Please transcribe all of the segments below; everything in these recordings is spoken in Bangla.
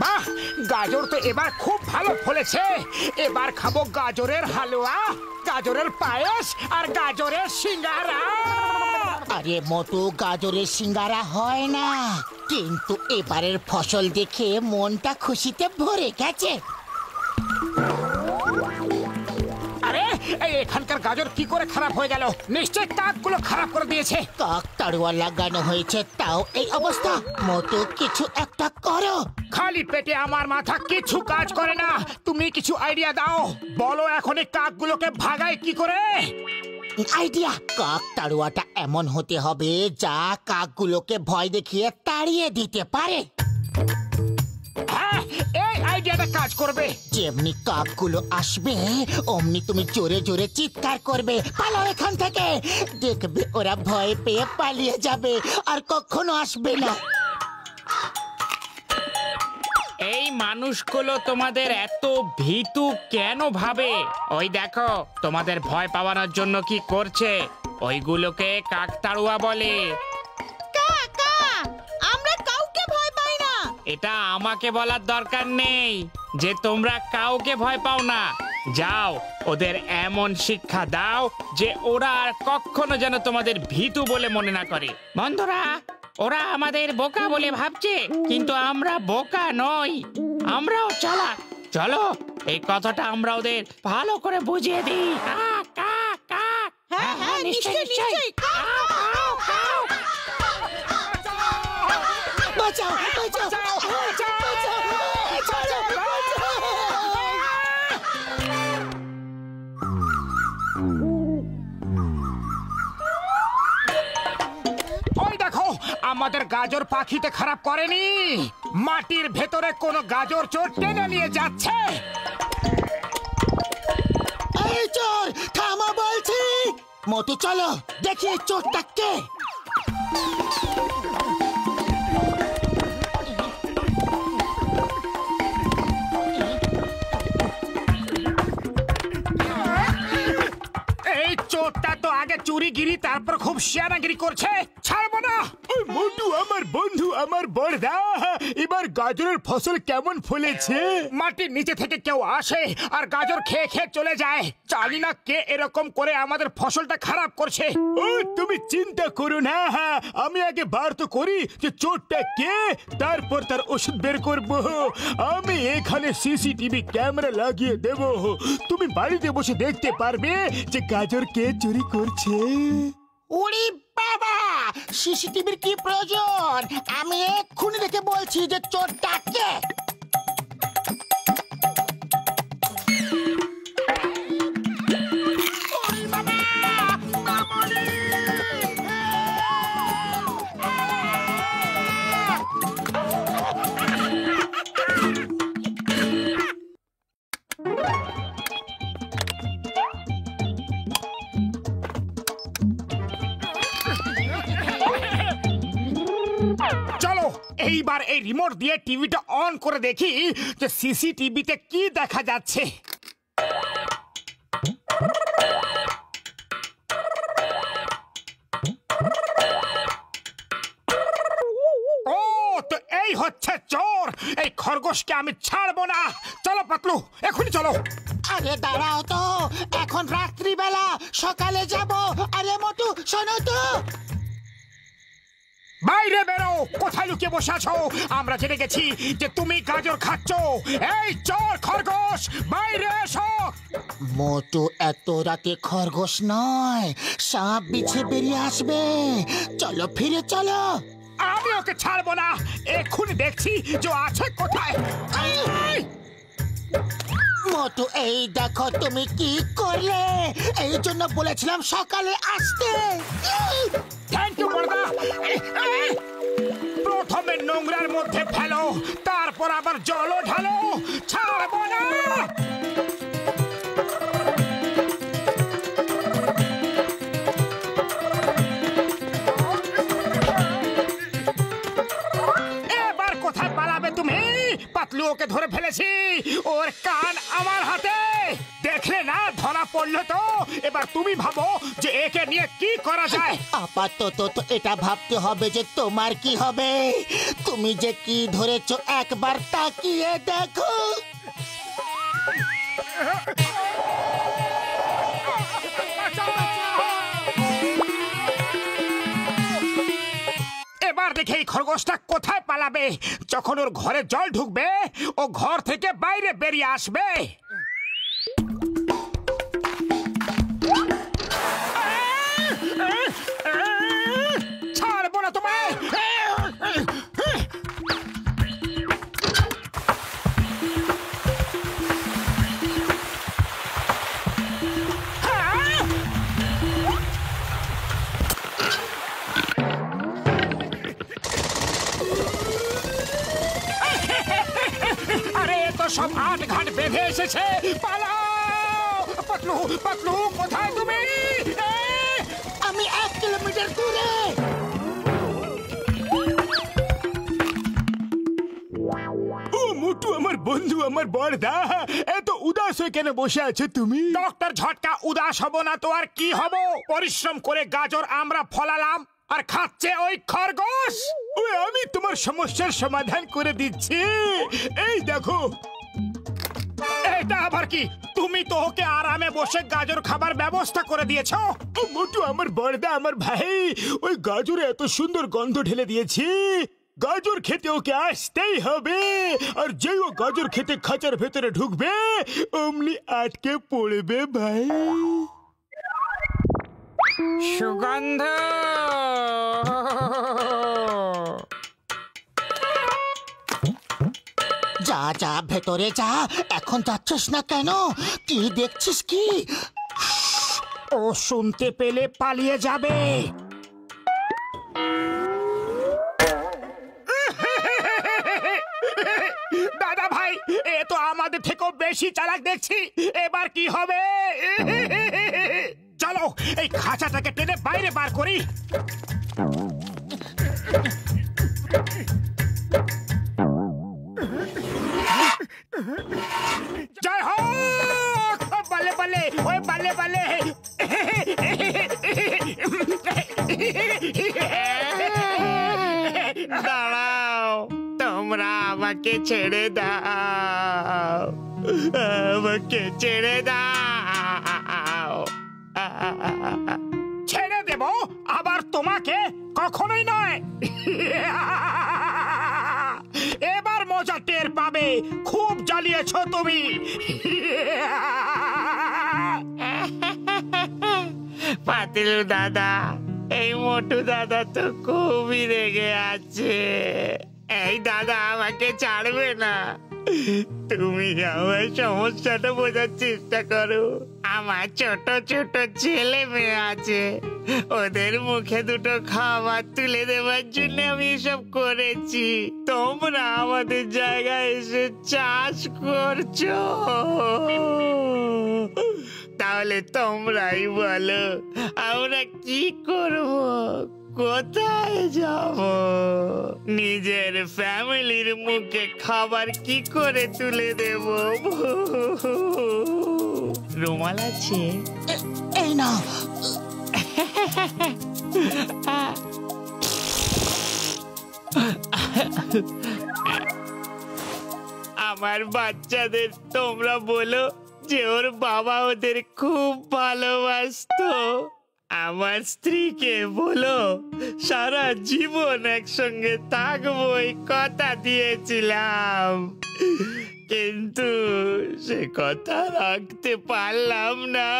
বাহ, গাজর তো এবার খুব ভালো ফলেছে। এবার খাবো গাজরের হালুয়া, গাজরের পায়েস আর গাজরের সিঙ্গারা। আরে মোটু, গাজরের সিঙ্গারা হয় না, কিন্তু এবারের ফসল দেখে মনটা খুশিতে ভরে গেছে। আরে এখানকার গাজর কি করে খারাপ হয়ে গেল? নিশ্চয় কাকগুলো খারাপ করে দিয়েছে। কাক তাড়ুয়া লাগানো হয়েছে, তাও এই অবস্থা। মোটু, কিছু একটা করো। খালি পেটে আমার মাথা কিছু কাজ করে না। তুমি কিছু আইডিয়া দাও, বলো এখন এই কাকগুলোকে ভাগাই কি করে? আইডিয়া, কাক তাড়ুয়াটা এমন হতে হবে যা কাকগুলোকে ভয় দেখিয়ে তাড়িয়ে দিতে পারে। হ্যাঁ, এই আইডিয়াটা কাজ করবে। যেমনি কাকগুলো আসবে অমনি তুমি জোরে জোরে চিৎকার করবে, পালাও এখান থেকে। দেখবে ওরা ভয় পেয়ে পালিয়ে যাবে আর কখনো আসবে না। এই মানুষগুলো তোমাদের এত ভীতু কেন ভাবে? ওই দেখো, তোমাদের ভয় পাওয়ানোর জন্য কি করছে। ওইগুলোকে কাকতাড়ুয়া বলে। আমরা কাউকে ভয় পাই না। এটা আমাকে বলার দরকার নেই যে তোমরা কাউকে ভয় পাও না। যাও, ওদের এমন শিক্ষা দাও যে ওরা আর কখনো যেন তোমাদের ভীতু বলে মনে না করে। বন্ধুরা, ওরা আমাদের বোকা বলে ভাবছে, কিন্তু আমরা বোকা নই, আমরাও চালাক। চলো, এই কথাটা আমরা ওদের ভালো করে বুঝিয়ে দিই। কাক কাক কাক। হ্যাঁ হ্যাঁ, নিশ্চয়ই নিশ্চয়ই। বাঁচাও, বাঁচাও, ওই দেখো, আমাদের গাজর পাখিতে খারাপ করেনি। মাটির ভেতরে কোনো গাজর চোর টেনে নিয়ে যাচ্ছে। এই চোর, থামা বলছি। মোটু, চলো দেখি চোরটা কে। এই চোরটা তো আগে চুরিগিরি, তারপর খুব শিয়ানাগিরি করছে। ছাড়বো না। মোটু আমার বন্ধু, আমার বড়দা, এবার গাজরের ফসল কেমন ফলেছে? মাটির নিচে থেকে কেউ আসে আর গাজর খেয়ে খেয়ে চলে যায়। জানি না কে এরকম করে আমাদের ফসলটা খারাপ করছে। ও, তুমি চিন্তা করো না, আমি আগে বার তো করি যে চোরটা কে, তারপর তার ওষুধ বের করব। আমি এখানে সিসিটিভি ক্যামেরা লাগিয়ে দেব, তুমি বাড়িতে বসে দেখতে পারবে যে গাজর কে চুরি করছে। ওরে বাবা, সিসিটিভির কি প্রয়োজন? আমি এক্ষুনি দেখে বলছি যে চোরটা কে। চলো এইবার এই রিমোট দিয়ে টিভিটা অন করে দেখি যে সিসিটিভিতে কি দেখা যাচ্ছে। ও, তো এই হচ্ছে চোর। এই খরগোশকে আমি ছাড়বো না। চলো পাতলু, এখনই চলো। আরে দাঁড়াও তো, এখন রাত্রিবেলা, সকালে যাব। আরে মোটু, শোনো তো। বাইরে বেরো। কোথায় লুকিয়ে বসে আছো? আমরা জেনে গেছি যে তুমি গাজর খাচ্ছ। এই চোর খরগোশ, বাইরে এসো। মোটু, এত রাতে খরগোশ নয়, সাপ বিছে বেরিয়ে আসবে। চলো, ফিরে চলো। আমি ওকে ছাড়বো না। এক্ষুনি দেখছি যে ও আছে কোথায়। মোটু, এই দেখো তুমি কি করলে। এই জন্য বলেছিলাম সকালে আসতে। থ্যাংক ইউ বড়দা। প্রথমে নোংরার মধ্যে ফেলো, তারপর আবার জলও ঢালো। ছাড়বো না। এবার কোথায় পালাবে তুমি? পাতলু ওকে ধরে ফেলেছি। ওর কান আমার হাতে। দেখলে না, ধরা পড়লো তো। এবার তুমি ভাবো যে একে নিয়ে কি করা যায়। আপাতত তো এটা ভাবতে হবে যে তোমার কি হবে। তুমি যে কি ধরেছো একবার তাকিয়ে দেখো। এবার দেখে এই খরগোশটা কোথায় পালাবে। যখন ওর ঘরে জল ঢুকবে ও ঘর থেকে বাইরে বেরিয়ে আসবে। ছাড়বো না তোমায়। আরে তো সব আট ঘাট বেঁধে এসেছে। পালাও পাতলু, পাতলু কোথায় তুমি? আমি 1 কিলোমিটার দূরে। ও মোটু, আমার বন্ধু, আমার বড়দা, এত উদাস হয়ে কেন বসে আছো তুমি? ডক্টর ঝটকা উদাস হব না তো আর কি হব। পরিশ্রম করে গাজর আমরা ফলালাম আর খাচ্ছে ওই খরগোশ। ওই আমি তোমার সমস্যার সমাধান করে দিচ্ছি। এই দেখো। এটা আবার কি? তুমি তো ওকে আরামে বসে গাজর খাবার ব্যবস্থা করে দিয়েছো। ও মোটু, আমার বড়দা, আমার ভাই, ওই গাজরে এত সুন্দর গন্ধ ঢেলে দিয়েছি, গাজর খেতে ওকে আসতেই হবে। আর যেই ও গাজর খেতে খাঁচার ভেতরে ঢুকবে অমনি আটকে পড়বে ভাই। সুগন্ধ। যা যা ভেতরে যা। এখন যাচ্ছিস না কেন? কি দেখছিস কি? ও শুনতে পেলে পালিয়ে যাবে। দাদা ভাই, এ তো আমাদের থেকেও বেশি চালাক দেখছি। এবার কি হবে? চলো এই খাঁচাটাকে টেনে বাইরে বার করি। জয় হোক। বলে বলে ওই বলে বলে। দাঁড়াও, তোমরা আমাকে ছেড়ে দাও, আমাকে ছেড়ে দাও। ছেড়ে দেব আবার তোমাকে? কখনোই নয়। এবার মজা টের পাবে। খুব জ্বালিয়েছ তুমি। পাতিলু দাদা, এই মোটু দাদা তো খুবই রেগে আছে। এই দাদা আমাকে ছাড়বে না। তুমি আমার সমস্যাটা বোঝার চেষ্টা করো। আমার ছোট ছোট ছেলে মেয়ে আছে, ওদের মুখে দুটো খাবার তুলে দেওয়ার জন্য আমি এসব করেছি। তোমরা আমাদের জায়গায় এসে চাষ করছো, তাহলে তোমরাই বলো আমরা কি করব, কোথায় যাব? নিজের ফ্যামিলির মুখে খাবার কি করে তুলে দেব? রুমাল আছে? এই না। আমার বাচ্চাদের তোমরা বলো যে ওর বাবা ওদের খুব ভালোবাসতো। আমার স্ত্রীকে বলো সারা জীবন একসঙ্গে থাকবো, এই কথা দিয়েছিলাম, কিন্তু সে কথা রাখতে পারলাম না।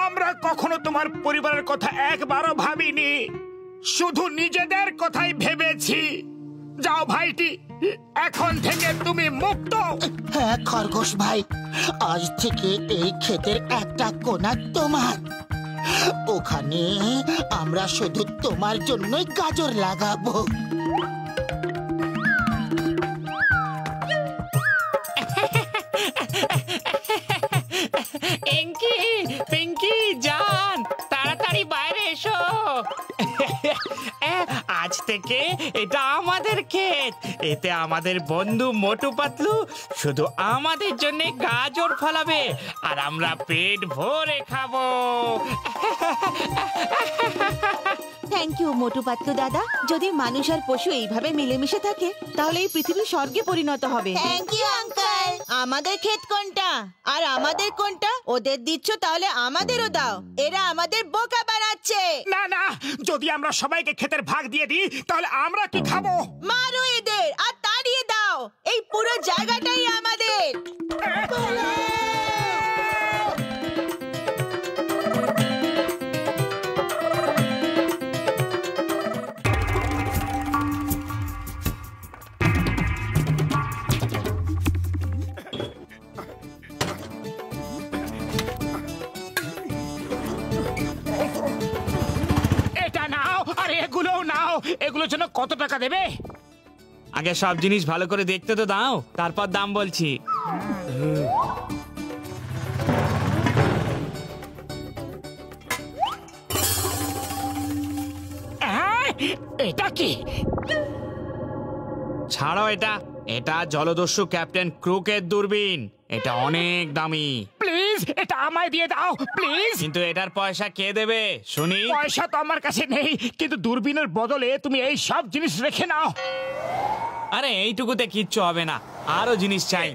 আমরা কখনো তোমার পরিবারের কথা একবারও ভাবিনি, শুধু নিজেদের কথাই ভেবেছি। যাও ভাইটি, এখন থেকে তুমি মুক্ত। হ্যাঁ খরগোশ ভাই, আজ থেকে এই ক্ষেতের একটা কোণা তোমার। ওখানে আমরা শুধু তোমার জন্যই গাজর লাগাবো। পিঙ্কি, পিঙ্কি জান, তাড়াতাড়ি বাইরে এসো। আজ থেকে এটা আমাদের ক্ষেত, এতে আমাদের বন্ধু মোটু পাতলু শুধু আমাদের জন্য গাজর ফলাবে আর আমরা পেট ভরে খাবো। থ্যাংক ইউ মোটু পাতলু দাদা। যদি মানুষ আর পশু এইভাবে মিলেমিশে থাকে তাহলে এই পৃথিবী স্বর্গে পরিণত হবে। Thank you uncle. আমাদের ক্ষেত কোনটা আর আমাদের কোনটা? ওদের দিচ্ছ তাহলে আমাদেরও দাও। এরা আমাদের বোকা বানাচ্ছে। না না, যদি আমরা সবাইকে ক্ষেতের ভাগ দিয়ে দিই তাহলে আমরা কি খাবো? মারো এদের আর তাড়িয়ে দাও। এই পুরো জায়গাটাই আমাদের। এটা নাও আর এগুলোও নাও। এগুলোর জন্য কত টাকা দেবে? আগে সব জিনিস ভালো করে দেখতে তো দাও, তারপর দাম বলছি। এটা কি? ছাড়ো এটা, এটা জলদস্যু ক্যাপ্টেন ক্রুকের দূরবীন। এটা অনেক দামি। প্লিজ এটা আমায় দিয়ে দাও প্লিজ। কিন্তু এটার পয়সা কে দেবে শুনি? পয়সা তো আমার কাছে নেই, কিন্তু দূরবীনের বদলে তুমি এই সব জিনিস রেখে নাও। আরে এইটুকুতে কিচ্ছু হবে না, আরো জিনিস চাই।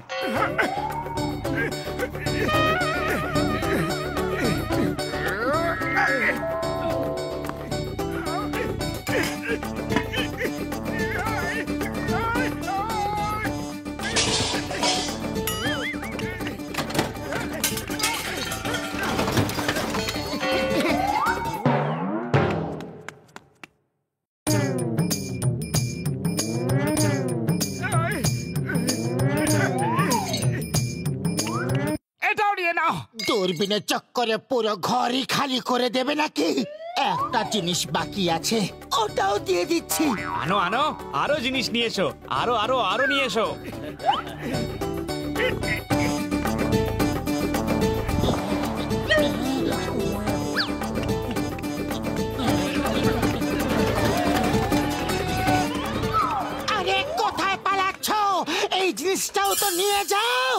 এটাও নিয়ে নাও। দূরবীনের চক্করে পুরো ঘরই খালি করে দেবে নাকি? একটা জিনিস বাকি আছে, ওটাও দিয়ে দিচ্ছি। আনো আনো, আরো জিনিস নিয়ে এসো, আরো আরো আরো নিয়ে এসো। আরে কোথায় পালাচ্ছ? এই জিনিসটাও তো নিয়ে যাও।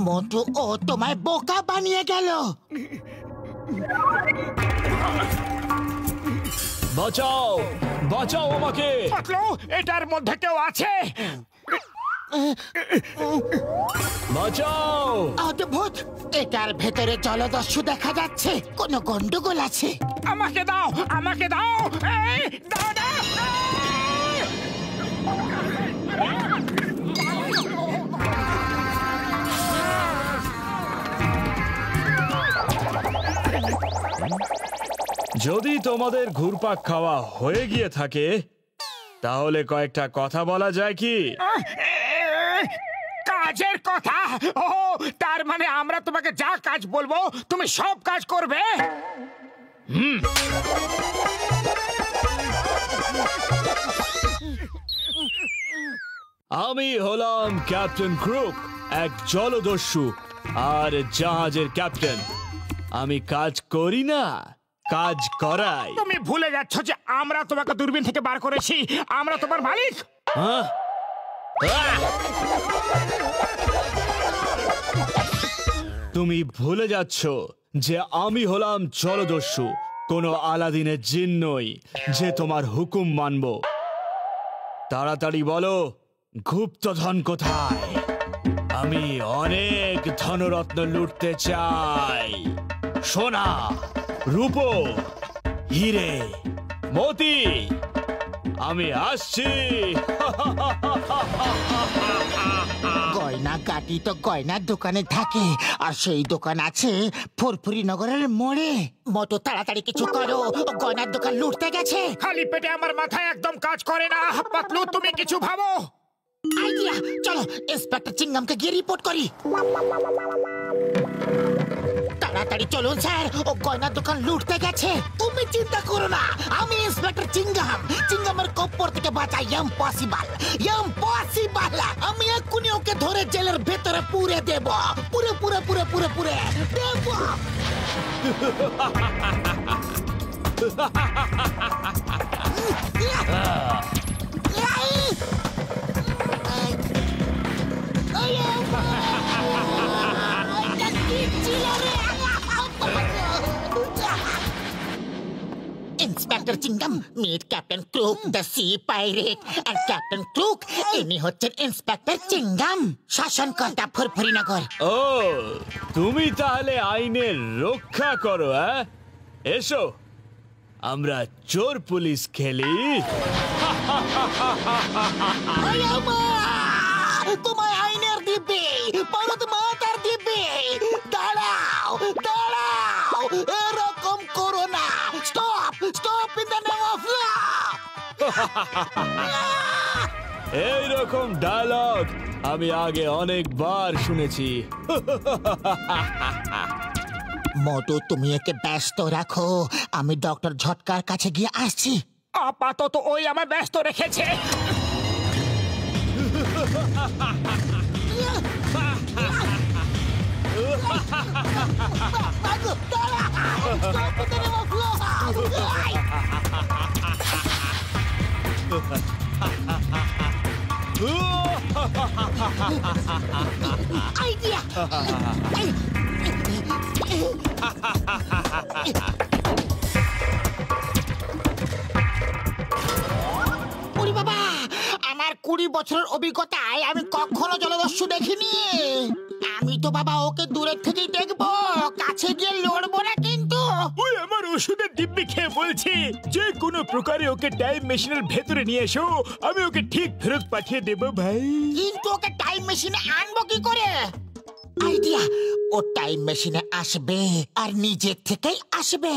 মোটু ও তোমায় বোকা বানিয়ে গেল। বাঁচাও, বাঁচাও আমাকে। পাতলু, এটার মধ্যে কেউ আছে? বাঁচাও। অদ্ভুত, এটার ভেতরে জলদস্যু দেখা যাচ্ছে। কোনো গন্ডগোল আছে? আমাকে দাও, আমাকে দাও। এই, দাও দাও। যদি তোমাদের ঘুরপাক খাওয়া হয়ে গিয়ে থাকে তাহলে কয়েকটা কথা বলা যায় কি? কাজের কথা? ও, তার মানে আমরা তোমাকে যা কাজ বলবো তুমি সব কাজ করবে? আমি হলাম ক্যাপ্টেন ক্রুক, এক জলদস্যু আর জাহাজের ক্যাপ্টেন। আমি কাজ করি না, কাজ করাই। তুমি ভুলে যাচ্ছ যে আমরা তোমাকে দূরবীন থেকে বার করেছি। আমরা তোমার মালিক। হ্যাঁ? তুমি ভুলে যাচ্ছ যে আমি হলাম জলদস্যু, কোনো আলাদিনের জিন নই যে তোমার হুকুম মানব। তাড়াতাড়ি বলো, গুপ্তধন কোথায়? আমি অনেক ধনরত্ন লুটতে চাই। সোনা, রূপো, হিরে, মতি। আমি আসছি। গয়না কাটি তো গয়নার দোকানে থাকে, আর সেই দোকান আছে ফুরফুরি নগরের মোড়ে। মোটু তাড়াতাড়ি কিছু করো, ও গয়নার দোকান লুটতে গেছে। খালি পেটে আমার মাথায় একদম কাজ করে না। পাতলু, তুমি কিছু ভাবো। আইডিয়া, চলো ইন্সপেক্টর চিংগামকে গিয়ে রিপোর্ট করি। তাড়াতাড়ি চলুন স্যার, ও গয়নার দোকান লুটতে গেছে। তুমি চিন্তা করো না, আমি ইন্সপেক্টর চিংগাম। চিংগামের কপ্পর থেকে বাঁচা ইম্পসিবল, ইম্পসিবল। আমি এক্ষুনি ওকে ধরে জেলের ভেতরে পুরে দেব, পুরে পুরে পুরে পুরে পুরে দেব। Inspector Chingham, meet Captain Crook, the sea pirate, and Captain Crook, ইনি হচ্ছেন ইন্সপেক্টর চিংগাম, শাসনকর্তা ফুরফুরিনগর। ও, তুমি তাহলে আইনের রক্ষা করো, হ্যাঁ? এসো, আমরা চোর পুলিশ খেলি। তোমায় আইনের দিবে, ভারত মাতার দিবে। দাঁড়াও, দাঁড়াও, এরকম করো না। Stop, stop in the name of law. এইরকম ডায়লগ আমি আগে অনেকবার শুনেছি। মোটু, তুমি একে ব্যস্ত রাখো, আমি ডক্টর ঝটকার কাছে গিয়ে আসছি। আপাতত ওই আমায় ব্যস্ত রেখেছে। আইডিয়া! ওরে বাবা, আমার 20 বছরের অভিজ্ঞতায় আমি কখনো জলদস্যু দেখিনি। আমি তো বাবা ওকে দূরের থেকেই দেখবো, কাছে গিয়ে লড়বো না কিন্তু। ওই আমার ওষুধের দিব্যি খেয়ে বলছি, যে কোনো প্রকারে ওকে টাইম মেশিনের ভেতরে নিয়ে এসো, আমি ওকে ঠিক ফেরত পাঠিয়ে দেব ভাই। কিন্তু ওকে টাইম মেশিনে আনবো কি করে? আইডিয়া! ও টাইম মেশিনে আসবে আর নিজের থেকেই আসবে।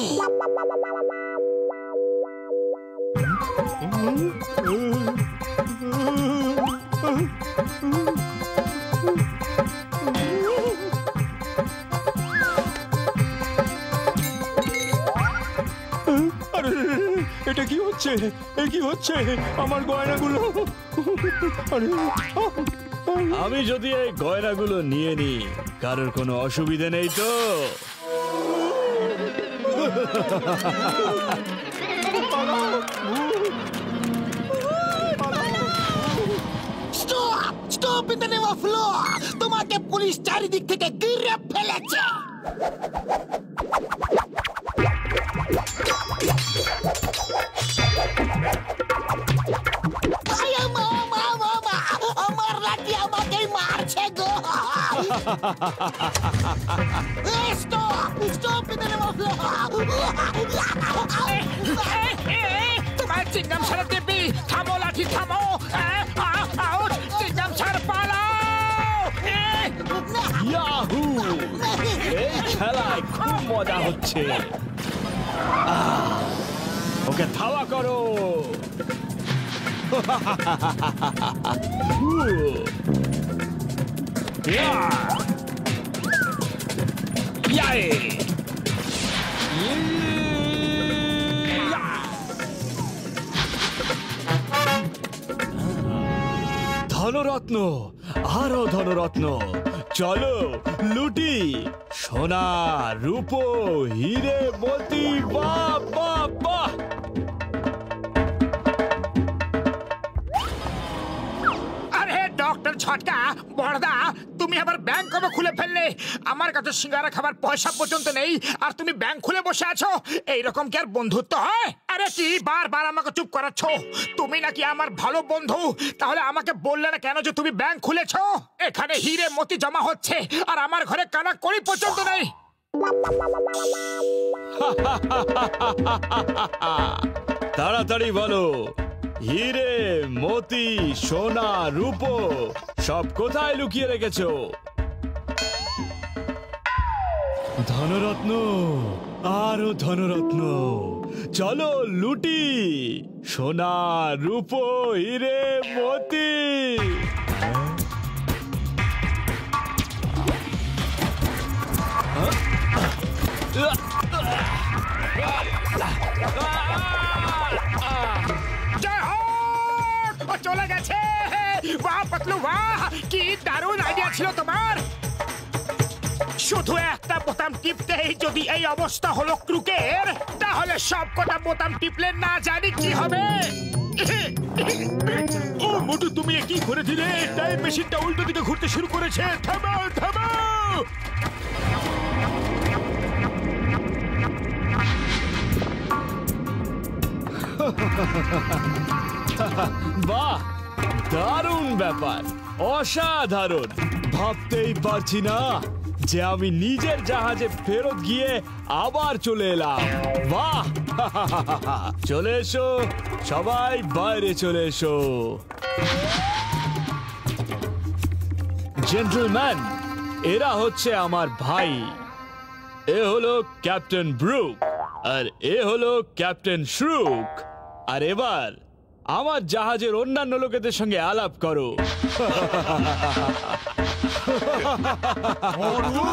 আরে, এটা কি হচ্ছে? এ কি হচ্ছে? আমার গয়নাগুলো! আরে, আমি যদি এই গয়নাগুলো নিয়ে নি, কারোর কোনো অসুবিধা নেই তো? Stop! Stop in the name of law! তোমাকে পুলিশ চারিদিক থেকে ঘিরে ফেলেছে। আমার লাঠি আমাকেই মারছে গো। Stop! Stop in the name of law! তোমার চিংগাম সারা দেবী, থামো লাঠি, থামো। চিংগাম সার পালাও। ইয়াহু! এই খেলায় খুব মজা হচ্ছে। ওকে ধাওয়া করো। ধনরত্ন, আরো ধনরত্ন, চলো লুটি। সোনা, রূপো, হিরে, মতি, বাহ বাহ বাহ। আরে ডক্টর ঝটকা, বড়দা, তুমি আবার ব্যাংক কবে খুলে ফেললে? আমার কাছে সিঙ্গারা খাবার পয়সা পর্যন্ত নেই, আর তুমি ব্যাংক খুলে বসে আছো। এইরকম কি আর বন্ধুত্ব হয়? আরে কি বারবার আমাকে চুপ করাচ্ছ? তুমি নাকি আমার ভালো বন্ধু, তাহলে আমাকে বললে না কেন যে তুমি ব্যাংক খুলেছো? এখানে হিরে মতি জমা হচ্ছে, আর আমার ঘরে কানা কড়ি পর্যন্ত নেই। তাড়াতাড়ি বলো, হিরে, মতি, সোনা, রূপো সব কোথায় লুকিয়ে রেখেছো? ধনরত্ন, আরো ধনরত্ন, চলো লুটি। সোনা, রূপো, হিরে, মতি। চলে গেছে। বাহ পাতলু, বাহ, কি দারুণ আইডিয়া ছিল তোমার। শুধু একটা বোতাম টিপতেই যদি এই অবস্থা হলো ক্রুকের, তাহলে সব কটা বোতাম টিপলে না জানি কি হবে। ও মোটু, তুমি এ কি করে দিলে? টাইম মেশিনটা উল্টো দিকে ঘুরতে শুরু করেছে। থামাও থামাও। বাহ, দারুণ ব্যাপার, অসাধারণ। ভাবতেই পারছি না যে আমি নিজের জাহাজে ফেরত গিয়ে আবার চলে এলাম। বাহ, চলে এসো সবাই, বাইরে চলে এসো। জেন্টলম্যান, এরা হচ্ছে আমার ভাই। এ হলো ক্যাপ্টেন ব্রুক আর এ হলো ক্যাপ্টেন শ্রুক। আর এবার আমার জাহাজের অন্যান্য লোকেদের সঙ্গে আলাপ করো। মোটু!